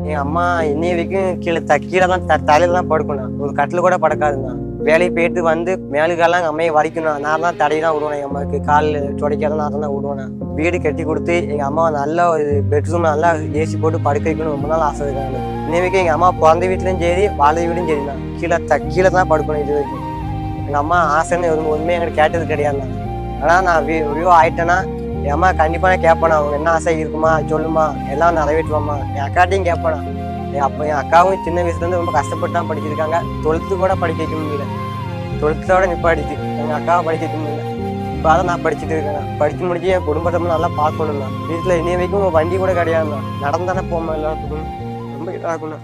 எங்கள் அம்மா இன்னைய வரைக்கும் கீழே தான் தலையில தான் படுக்கணும். ஒரு கட்டில் கூட படுக்காதுண்ணா. வேலைக்கு போயிட்டு வந்து மேலுக்கெல்லாம் எங்கள் அம்மையை வலிக்கணும். நான் தான் தடை தான் விடுவேன். எங்கள் அம்மாவுக்கு கால் துடைக்காத நான் தான் விடுவேன். வீடு கட்டி கொடுத்து எங்கள் அம்மாவை நல்லா ஒரு பெட்ரூம் நல்லா ஏசி போட்டு படுக்க வைக்கணும் ரொம்ப நாள் ஆசை இருக்காங்க. இன்னை வரைக்கும் எங்கள் அம்மா பிறந்த வீட்லையும் சரி வாழ்ந்த வீடும் சரிண்ணா. கீழே தான் படுக்கணும். இது வரைக்கும் எங்கள் அம்மா ஆசைன்னு ஒன்றுமே என்கிட்ட கேட்டது கிடையாதுண்ணா. ஆனால் நான் வியூ ஆகிட்டேன்னா என் அம்மா கண்டிப்பாக கேட்பேண்ணா. அவங்க என்ன ஆசை இருக்குமா சொல்லுமா, எல்லாம் நிறைவேற்றுவாம்மா. என் அக்காட்டையும் கேட்பேண்ணா. என் அக்காவும் சின்ன வயசுலேருந்து ரொம்ப கஷ்டப்பட்டு தான் படிச்சிருக்காங்க. 12th கூட படிக்க வைக்க முடியல. 12th நிப்பாடிச்சு. எங்கள் அக்காவை படிக்க வைக்க முடியல. இப்போ அதை நான் படிச்சுட்டு இருக்கேன். படித்து முடிச்சு என் குடும்பத்தை நல்லா பார்க்கணும்ண்ணா. வீட்டில் இன்னைய வரைக்கும் வண்டி கூட கிடையாதுண்ணா. நடந்தானே போமா எல்லாத்துக்கும். ரொம்ப இதாக இருக்குண்ணா.